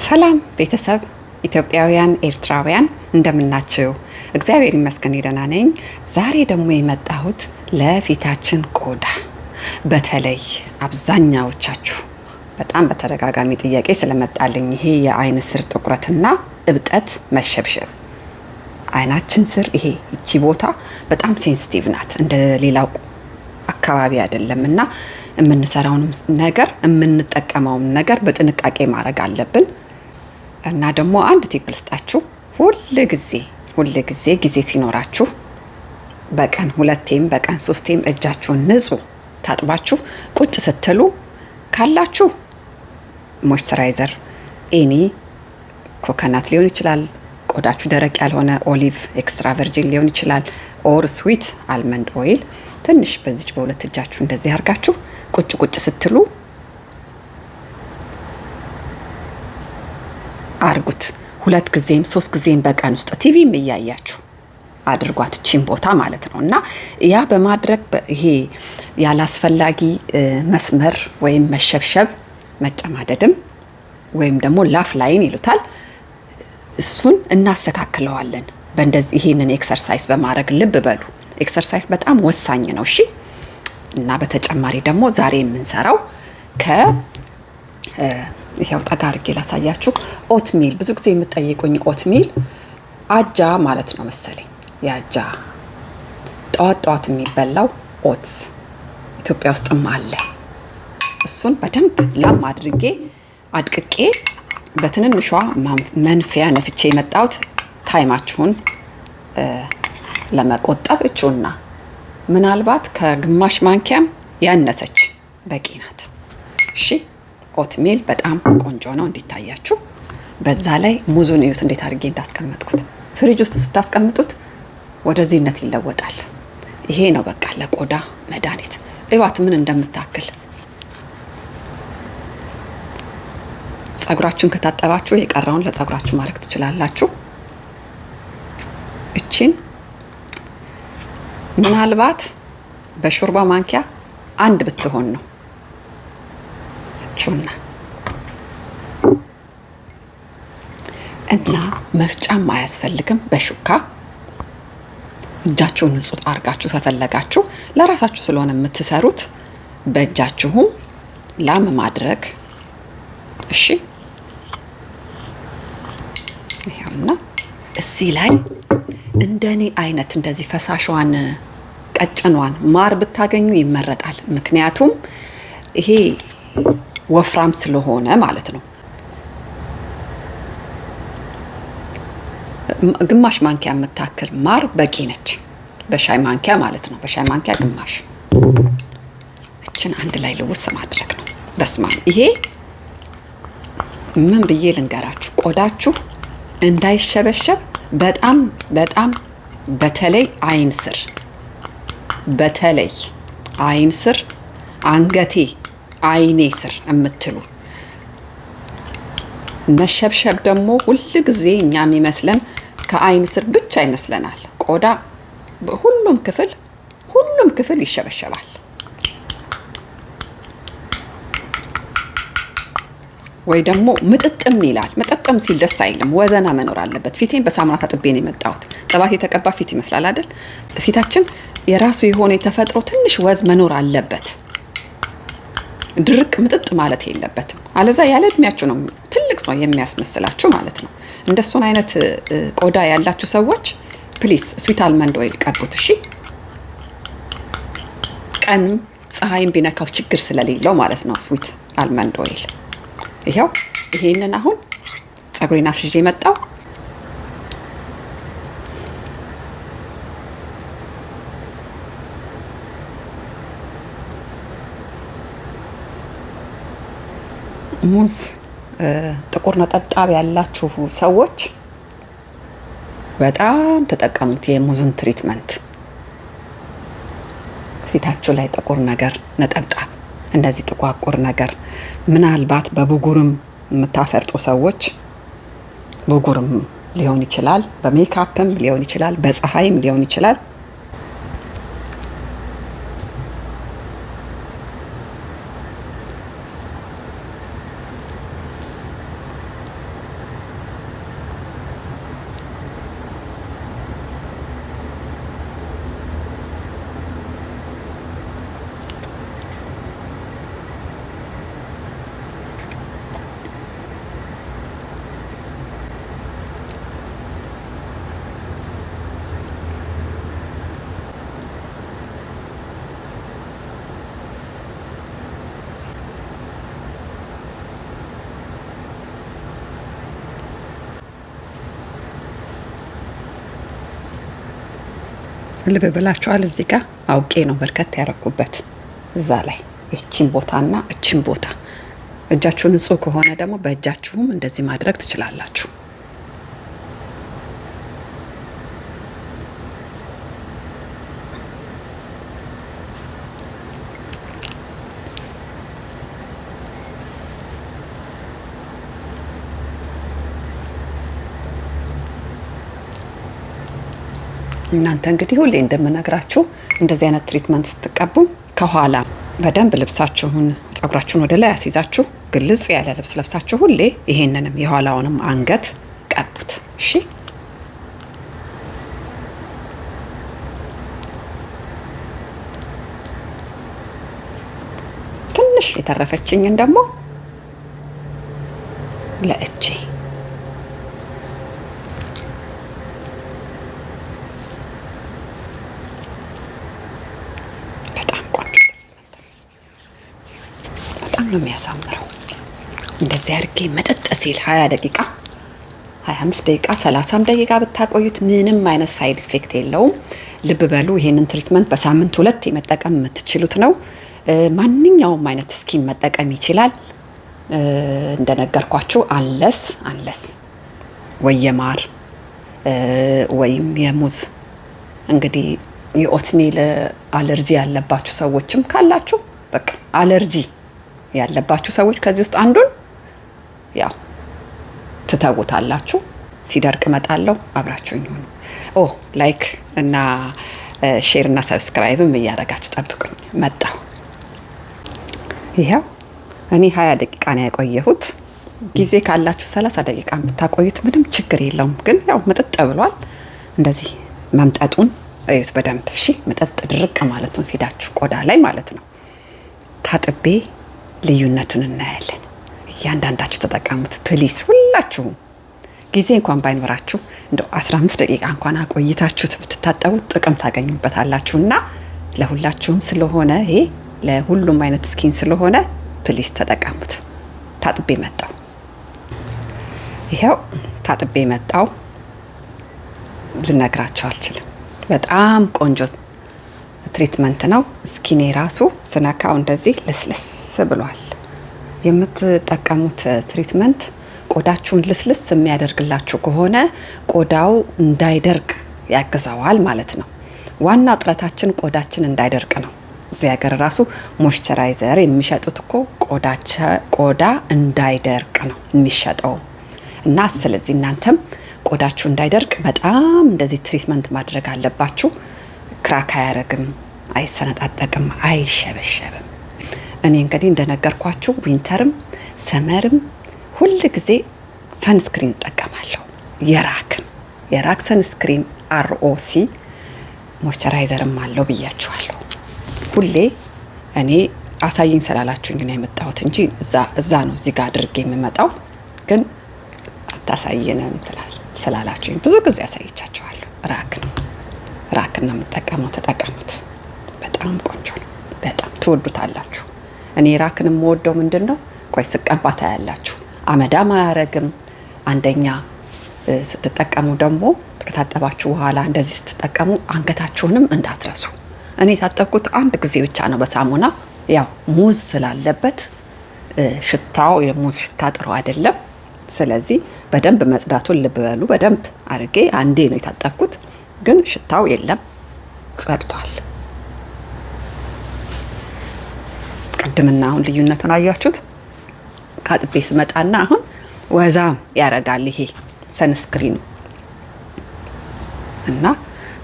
ሰላም ቤተሰብ ኢትዮጵያውያን ኤርትራውያን እንደምናችሁ እግዚአብሔር ይመስገን ደህና ነኝ። ዛሬ ደግሞ የመጣሁት ለፊታችን ቆዳ በተለይ አብዛኛዎቻችሁ በጣም በተደጋጋሚ ጥያቄ ስለመጣልኝ ይሄ የአይን ስር ጥቁረትና እብጠት መሸብሸብ አይናችን ስር ይሄ እቺ ቦታ በጣም ሴንሲቲቭ ናት እንደ ሌላው አካባቢ አይደለምና የምንሰራውን ነገር የምንጠቀመውን ነገር በጥንቃቄ ማድረግ አለብን። እና ደግሞ አንድ ቲፕ ልስጣችሁ። ሁሉ ጊዜ ሲኖራችሁ በቀን ሁለቴም በቀን ሶስቴም እጃችሁን ንጹህ ታጥባችሁ ቁጭ ስትሉ ካላችሁ ሞይስቸራይዘር ኤኒ ኮኮናት ሊሆን ይችላል፣ ቆዳችሁ ደረቅ ያልሆነ ኦሊቭ ኤክስትራ ቨርጂን ሊሆን ይችላል፣ ኦር ስዊት አልመንድ ኦይል ትንሽ በዚች በሁለት እጃችሁ እንደዚህ አርጋችሁ ቁጭ ስትሉ አርጉት። ሁለት ጊዜም ሶስት ጊዜም በቀን ውስጥ ቲቪም እያያችሁ አድርጓት ቺን ቦታ ማለት ነው። እና ያ በማድረግ ይሄ ያላስፈላጊ መስመር ወይም መሸብሸብ መጨማደድም ወይም ደግሞ ላፍ ላይን ይሉታል እሱን እናስተካክለዋለን በእንደዚህ ይሄንን ኤክሰርሳይዝ በማድረግ ልብ በሉ። ኤክሰርሳይዝ በጣም ወሳኝ ነው። እሺ። እና በተጨማሪ ደግሞ ዛሬ የምንሰራው ይሄው ጠጋ አድርጌ ላሳያችሁ። ኦትሚል ብዙ ጊዜ የምትጠይቁኝ ኦትሚል አጃ ማለት ነው መሰለኝ። ያጃ ጠዋት የሚበላው ኦትስ ኢትዮጵያ ውስጥም አለ። እሱን በደንብ ላም አድርጌ አድቅቄ በትንንሿ መንፊያ ነፍቼ የመጣሁት ታይማችሁን ለመቆጠብ እጩና ምናልባት ከግማሽ ማንኪያም ያነሰች በቂ ናት። እሺ። ኦትሚል በጣም ቆንጆ ነው እንዲታያችሁ። በዛ ላይ ሙዙን እዩት እንዴት አድርጌ እንዳስቀመጥኩት። ፍሪጅ ውስጥ ስታስቀምጡት ወደዚህነት ይለወጣል። ይሄ ነው በቃ ለቆዳ መድኃኒት። እዩት ምን እንደምታክል። ጸጉራችሁን ከታጠባችሁ የቀረውን ለጸጉራችሁ ማድረግ ትችላላችሁ። እቺን ምናልባት በሾርባ ማንኪያ አንድ ብትሆን ነው ቹና እና መፍጫም አያስፈልግም። በሹካ እጃችሁን ንጹህ አርጋችሁ ተፈለጋችሁ ለራሳችሁ ስለሆነ የምትሰሩት በእጃችሁም ላም ማድረግ። እሺ። ይሄውና እዚህ ላይ እንደኔ አይነት እንደዚህ ፈሳሿን ቀጭኗን ማር ብታገኙ ይመረጣል። ምክንያቱም ይሄ ወፍራም ስለሆነ ማለት ነው። ግማሽ ማንኪያ የምታክል ማር በቂ ነች። በሻይ ማንኪያ ማለት ነው። በሻይ ማንኪያ ግማሽ። እችን አንድ ላይ ልውስ ማድረግ ነው። በስማም ይሄ ምን ብዬ ልንገራችሁ፣ ቆዳችሁ እንዳይሸበሸብ በጣም በተለይ አይን ስር አንገቴ አይኔ ስር የምትሉ መሸብሸብ ደግሞ ሁሉ ጊዜ እኛ የሚመስለን ከአይን ስር ብቻ ይመስለናል። ቆዳ ሁሉም ክፍል ይሸበሸባል። ወይ ደግሞ ምጥጥም ይላል። ምጥጥም ሲል ደስ አይልም። ወዘና መኖር አለበት። ፊቴን በሳሙና ታጥቤ ነው የመጣሁት። ቅባት የተቀባ ፊት ይመስላል አይደል? ፊታችን የራሱ የሆነ የተፈጥሮ ትንሽ ወዝ መኖር አለበት። ድርቅ ምጥጥ ማለት የለበትም። አለዛ ያለ እድሜያችሁ ነው ትልቅ ሰው የሚያስመስላችሁ ማለት ነው። እንደሱን አይነት ቆዳ ያላችሁ ሰዎች ፕሊስ ስዊት አልመንድ ኦይል ቀቡት። እሺ። ቀንም ፀሐይም ቢነካው ችግር ስለሌለው ማለት ነው ስዊት አልመንድ ኦይል። ይሄው ይሄንን አሁን ፀጉሬን አስይዤ መጣው። ሙዝ ጥቁር ነጠብጣብ ያላችሁ ሰዎች በጣም ተጠቀሙት። የሙዙን ትሪትመንት ፊታችሁ ላይ ጥቁር ነገር ነጠብጣብ እንደዚህ ጥቋቁር ነገር ምናልባት በብጉርም የምታፈርጡ ሰዎች ብጉርም ሊሆን ይችላል፣ በሜካፕም ሊሆን ይችላል፣ በፀሐይም ሊሆን ይችላል። ልብ ብላችኋል። እዚህ ጋር አውቄ ነው በርከት ያረኩበት እዛ ላይ እቺን ቦታና እቺን ቦታ። እጃችሁ ንጹህ ከሆነ ደግሞ በእጃችሁም እንደዚህ ማድረግ ትችላላችሁ። እናንተ እንግዲህ ሁሌ እንደምነግራችሁ እንደዚህ አይነት ትሪትመንት ስትቀቡ ከኋላ በደንብ ልብሳችሁን ጸጉራችሁን ወደ ላይ አስይዛችሁ ግልጽ ያለ ልብስ ለብሳችሁ ሁሌ ይሄንንም የኋላውንም አንገት ቀቡት። እሺ ትንሽ የተረፈችኝን ደግሞ ለእጄ ነው የሚያሳምረው። እንደዚህ አድርጌ መጠጥ ሲል 20 ደቂቃ 25 ደቂቃ 30 ደቂቃ ብታቆዩት ምንም አይነት ሳይድ ኢፌክት የለውም። ልብ በሉ ይሄንን ትሪትመንት በሳምንት 2 መጠቀም የምትችሉት ነው። ማንኛውም አይነት ስኪን መጠቀም ይችላል። እንደነገርኳችሁ አንለስ ወይ የማር ወይም የሙዝ እንግዲህ የኦትሚል አለርጂ ያለባችሁ ሰዎችም ካላችሁ በቃ አለርጂ ያለባችሁ ሰዎች ከዚህ ውስጥ አንዱን ያው ትተውታላችሁ። ሲደርቅ እመጣለሁ፣ አብራችሁኝ ሁኑ። ላይክ እና ሼር እና ሰብስክራይብም እያደረጋችሁ ጠብቁኝ። መጣሁ። ይሄው እኔ 20 ደቂቃ ነው ያቆየሁት። ጊዜ ካላችሁ 30 ደቂቃ ብታቆዩት ምንም ችግር የለውም። ግን ያው መጠጥ ብሏል። እንደዚህ መምጠጡን እዩት በደንብ እሺ። መጠጥ ድርቅ ማለቱን ፊዳችሁ ቆዳ ላይ ማለት ነው። ታጥቤ ልዩነቱን እናያለን። እያንዳንዳችሁ ተጠቀሙት ፕሊስ። ሁላችሁም ጊዜ እንኳን ባይኖራችሁ እንደው 15 ደቂቃ እንኳን አቆይታችሁት ብትታጠቡት ጥቅም ታገኙበታላችሁና ለሁላችሁም ስለሆነ ይሄ ለሁሉም አይነት ስኪን ስለሆነ ፕሊስ ተጠቀሙት። ታጥቤ መጣው። ይሄው ታጥቤ መጣው። ልነግራችሁ አልችልም። በጣም ቆንጆ ትሪትመንት ነው። ስኪኔ ራሱ ስነካው እንደዚህ ልስልስ ብሏል። የምትጠቀሙት ትሪትመንት ቆዳችሁን ልስልስ የሚያደርግላችሁ ከሆነ ቆዳው እንዳይደርቅ ያግዘዋል ማለት ነው። ዋና ጥረታችን ቆዳችን እንዳይደርቅ ነው። እዚህ ሀገር ራሱ ሞይስቸራይዘር የሚሸጡት እኮ ቆዳ እንዳይደርቅ ነው የሚሸጠው። እና ስለዚህ እናንተም ቆዳችሁ እንዳይደርቅ በጣም እንደዚህ ትሪትመንት ማድረግ አለባችሁ። ክራክ አያረግም፣ አይሰነጣጠቅም፣ አይሸበሸብም። እኔ እንግዲህ እንደነገርኳችሁ ዊንተርም ሰመርም ሁል ጊዜ ሰንስክሪን እጠቀማለሁ። የራክ ሰንስክሪን ROC ሞይስቸራይዘርም አለው ብያችኋለሁ። ሁሌ እኔ አሳይኝ ስላላችሁኝ ነው የመጣሁት እንጂ እዛ ነው እዚህ ጋር አድርጌ የምመጣው። ግን አታሳየንም ስላላችሁኝ ብዙ ጊዜ አሳይቻችኋለሁ። ራክን ነው የምጠቀመው። ተጠቀሙት። በጣም ቆንጆ ነው። በጣም ትወዱታላችሁ። እኔ ራክን የምወደው ምንድነው? ቆይ ስቀባታ ያላችሁ አመዳም አያረግም። አንደኛ ስትጠቀሙ ደግሞ ከታጠባችሁ በኋላ እንደዚህ ስትጠቀሙ አንገታችሁንም እንዳትረሱ። እኔ የታጠብኩት አንድ ጊዜ ብቻ ነው በሳሙና። ያው ሙዝ ስላለበት ሽታው የሙዝ ሽታ ጥሩ አይደለም። ስለዚህ በደንብ መጽዳቱን ልብ በሉ። በደንብ አድርጌ አንዴ ነው የታጠብኩት፣ ግን ሽታው የለም፣ ጸድቷል። ቅድምና አሁን ልዩነቱን አያችሁት? ካጥቤ ስመጣና አሁን ወዛም ያረጋል ይሄ ሰንስክሪን እና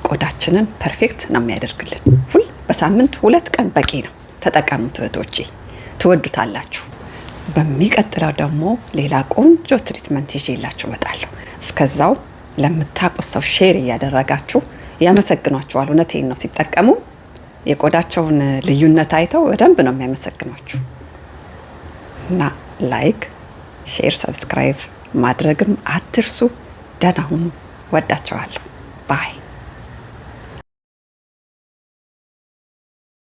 ቆዳችንን ፐርፌክት ነው የሚያደርግልን። በሳምንት 2 ቀን በቂ ነው። ተጠቀሙት እህቶቼ፣ ትወዱታላችሁ። በሚቀጥለው ደግሞ ሌላ ቆንጆ ትሪትመንት ይዤላችሁ እመጣለሁ። እስከዛው ለምታውቁት ሰው ሼር እያደረጋችሁ ያመሰግኗችኋል። እውነቴን ነው። ሲጠቀሙ የቆዳቸውን ልዩነት አይተው በደንብ ነው የሚያመሰግኗችሁ። እና ላይክ፣ ሼር፣ ሰብስክራይብ ማድረግም አትርሱ። ደህና ሁኑ። ወዳችኋለሁ። ባይ